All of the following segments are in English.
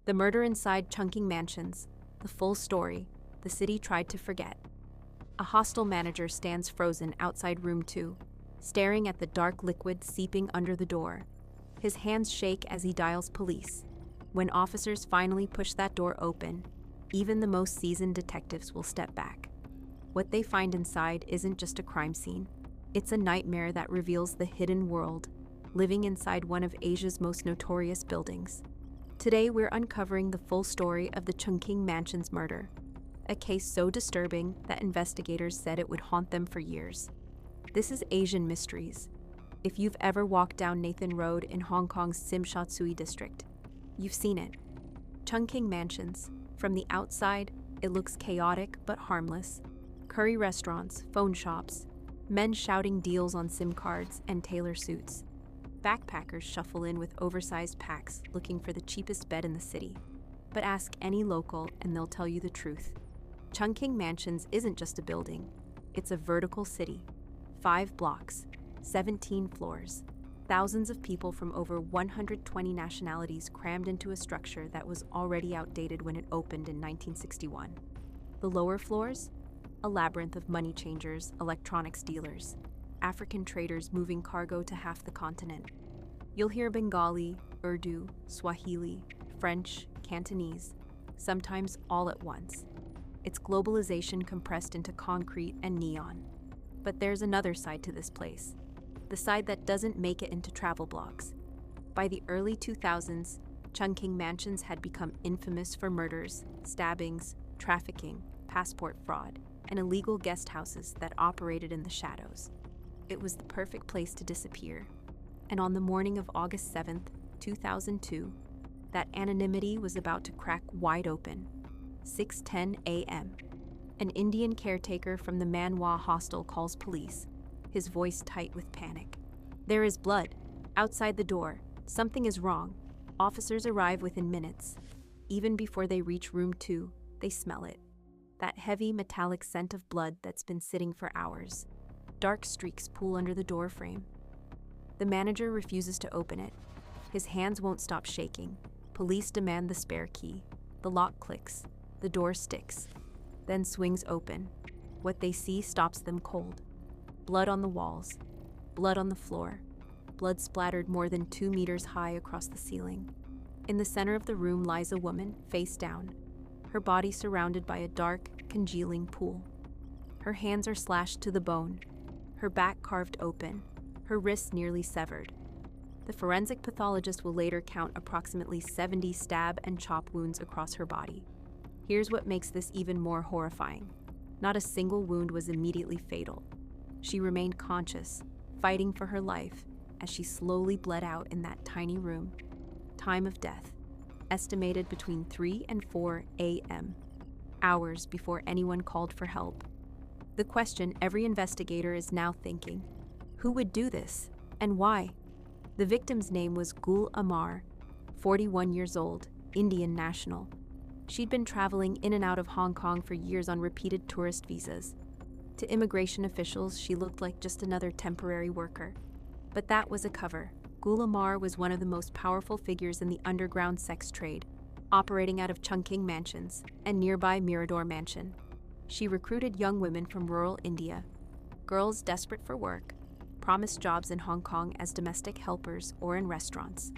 The murder inside Chungking Mansions, the full story, the city tried to forget. A hostel manager stands frozen outside room 2, staring at the dark liquid seeping under the door. His hands shake as he dials police. When officers finally push that door open, even the most seasoned detectives will step back. What they find inside isn't just a crime scene. It's a nightmare that reveals the hidden world, living inside one of Asia's most notorious buildings. Today, we're uncovering the full story of the Chungking Mansions murder, a case so disturbing that investigators said it would haunt them for years. This is Asian Mysteries. If you've ever walked down Nathan Road in Hong Kong's Tsim Sha Tsui district, you've seen it. Chungking Mansions. From the outside, it looks chaotic but harmless. Curry restaurants, phone shops, men shouting deals on SIM cards and tailor suits. Backpackers shuffle in with oversized packs looking for the cheapest bed in the city. But ask any local and they'll tell you the truth. Chungking Mansions isn't just a building. It's a vertical city. 5 blocks, 17 floors. Thousands of people from over 120 nationalities crammed into a structure that was already outdated when it opened in 1961. The lower floors? A labyrinth of money changers, electronics dealers, African traders moving cargo to half the continent. You'll hear Bengali, Urdu, Swahili, French, Cantonese, sometimes all at once. It's globalization compressed into concrete and neon. But there's another side to this place, the side that doesn't make it into travel blogs. By the early 2000s, Chungking Mansions had become infamous for murders, stabbings, trafficking, passport fraud, and illegal guest houses that operated in the shadows. It was the perfect place to disappear. And on the morning of August 7th, 2002, that anonymity was about to crack wide open. 6:10 a.m. An Indian caretaker from the Manhwa hostel calls police, his voice tight with panic. There is blood. Outside the door. Something is wrong. Officers arrive within minutes. Even before they reach room 2, they smell it. That heavy metallic scent of blood that's been sitting for hours. Dark streaks pool under the door frame. The manager refuses to open it. His hands won't stop shaking. Police demand the spare key. The lock clicks. The door sticks. Then swings open. What they see stops them cold. Blood on the walls. Blood on the floor. Blood splattered more than 2 meters high across the ceiling. In the center of the room lies a woman, face down, her body surrounded by a dark, congealing pool. Her hands are slashed to the bone, her back carved open, her wrists nearly severed. The forensic pathologist will later count approximately 70 stab and chop wounds across her body. Here's what makes this even more horrifying. Not a single wound was immediately fatal. She remained conscious, fighting for her life, as she slowly bled out in that tiny room. Time of death, estimated between 3 and 4 a.m., hours before anyone called for help. The question every investigator is now thinking: who would do this, and why? The victim's name was Gul Amar, 41 years old, Indian national. She'd been traveling in and out of Hong Kong for years on repeated tourist visas. To immigration officials, she looked like just another temporary worker. But that was a cover. Gul Amar was one of the most powerful figures in the underground sex trade, operating out of Chungking Mansions and nearby Mirador Mansion. She recruited young women from rural India, girls desperate for work, promised jobs in Hong Kong as domestic helpers or in restaurants.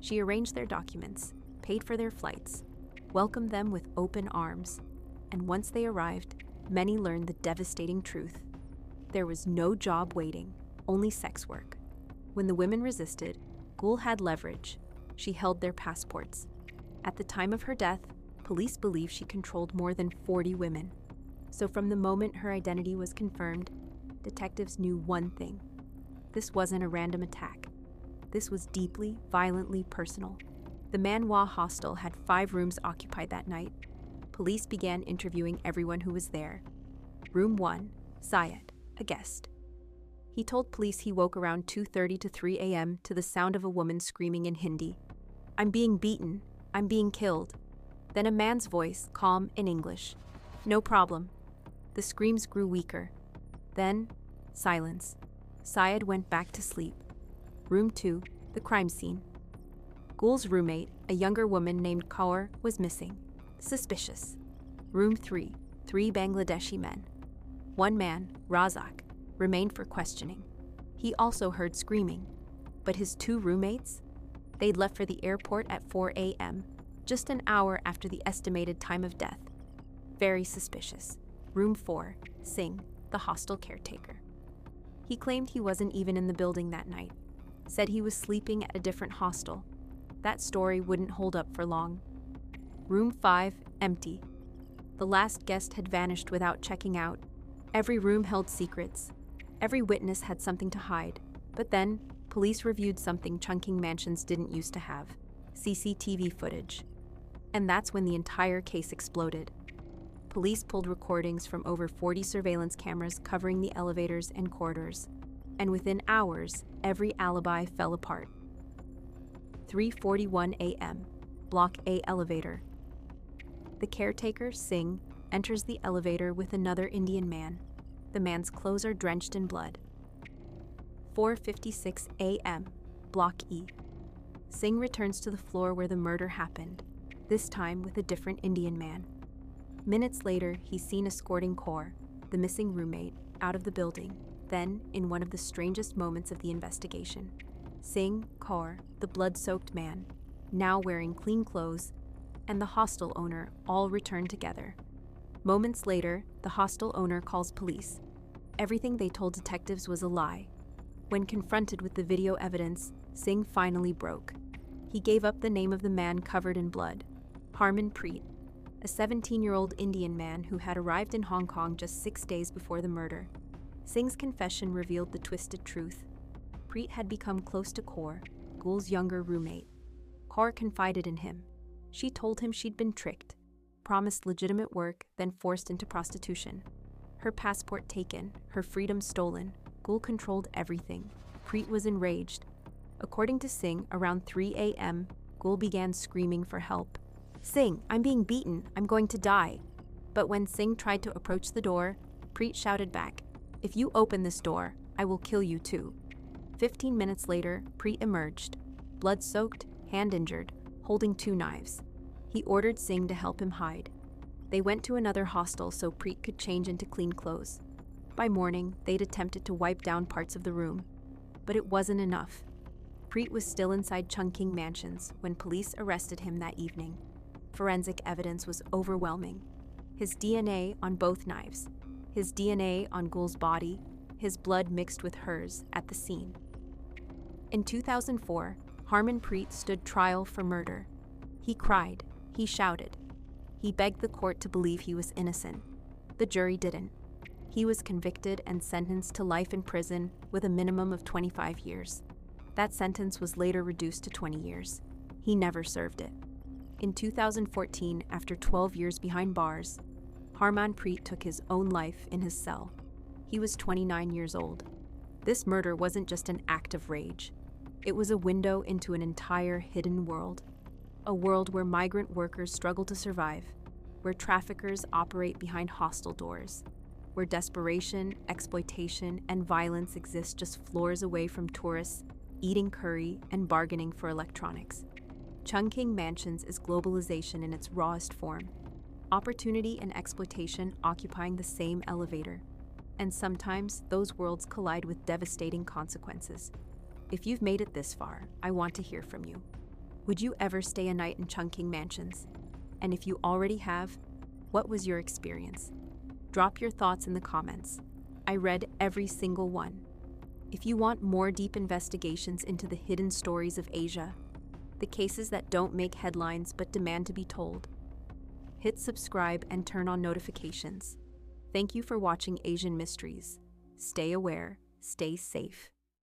She arranged their documents, paid for their flights, welcomed them with open arms, and once they arrived, many learned the devastating truth. There was no job waiting, only sex work. When the women resisted, Gul had leverage. She held their passports. At the time of her death, police believe she controlled more than 40 women. So from the moment her identity was confirmed, detectives knew one thing. This wasn't a random attack. This was deeply, violently personal. The Manhwa hostel had 5 rooms occupied that night. Police began interviewing everyone who was there. Room 1, Syed, a guest. He told police he woke around 2:30 to 3 a.m. to the sound of a woman screaming in Hindi. "I'm being beaten. I'm being killed." Then a man's voice, calm in English. "No problem." The screams grew weaker. Then, silence. Syed went back to sleep. Room 2, the crime scene. Gul's roommate, a younger woman named Kaur, was missing. Suspicious. Room 3, 3 Bangladeshi men. One man, Razak, remained for questioning. He also heard screaming. But his 2 roommates? They'd left for the airport at 4 a.m., just an hour after the estimated time of death. Very suspicious. Room 4, Singh, the hostel caretaker. He claimed he wasn't even in the building that night. Said he was sleeping at a different hostel. That story wouldn't hold up for long. Room 5, empty. The last guest had vanished without checking out. Every room held secrets. Every witness had something to hide. But then, police reviewed something Chungking Mansions didn't used to have: CCTV footage. And that's when the entire case exploded. Police pulled recordings from over 40 surveillance cameras covering the elevators and corridors. And within hours, every alibi fell apart. 3:41 a.m., Block A elevator. The caretaker, Singh, enters the elevator with another Indian man. The man's clothes are drenched in blood. 4:56 a.m., Block E. Singh returns to the floor where the murder happened, this time with a different Indian man. Minutes later, he's seen escorting Kaur, the missing roommate, out of the building. Then, in one of the strangest moments of the investigation, Singh, Kaur, the blood-soaked man, now wearing clean clothes, and the hostel owner all return together. Moments later, the hostel owner calls police. Everything they told detectives was a lie. When confronted with the video evidence, Singh finally broke. He gave up the name of the man covered in blood, Harmanpreet, a 17-year-old Indian man who had arrived in Hong Kong just 6 days before the murder. Singh's confession revealed the twisted truth. Preet had become close to Kaur, Gul's younger roommate. Kaur confided in him. She told him she'd been tricked, promised legitimate work, then forced into prostitution. Her passport taken, her freedom stolen. Gul controlled everything. Preet was enraged. According to Singh, around 3 a.m., Gul began screaming for help. "Singh, I'm being beaten. I'm going to die." But when Singh tried to approach the door, Preet shouted back, "If you open this door, I will kill you too." 15 minutes later, Preet emerged, blood-soaked, hand-injured, holding 2 knives. He ordered Singh to help him hide. They went to another hostel so Preet could change into clean clothes. By morning, they'd attempted to wipe down parts of the room. But it wasn't enough. Preet was still inside Chungking Mansions when police arrested him that evening. Forensic evidence was overwhelming. His DNA on both knives, his DNA on Gul's body, his blood mixed with hers at the scene. In 2004, Harmanpreet stood trial for murder. He cried, he shouted. He begged the court to believe he was innocent. The jury didn't. He was convicted and sentenced to life in prison with a minimum of 25 years. That sentence was later reduced to 20 years. He never served it. In 2014, after 12 years behind bars, Harmanpreet took his own life in his cell. He was 29 years old. This murder wasn't just an act of rage. It was a window into an entire hidden world. A world where migrant workers struggle to survive, where traffickers operate behind hostel doors, where desperation, exploitation, and violence exist just floors away from tourists eating curry and bargaining for electronics. Chungking Mansions is globalization in its rawest form. Opportunity and exploitation occupying the same elevator. And sometimes those worlds collide with devastating consequences. If you've made it this far, I want to hear from you. Would you ever stay a night in Chungking Mansions? And if you already have, what was your experience? Drop your thoughts in the comments. I read every single one. If you want more deep investigations into the hidden stories of Asia, the cases that don't make headlines but demand to be told, hit subscribe and turn on notifications. Thank you for watching Asian Mysteries. Stay aware, stay safe.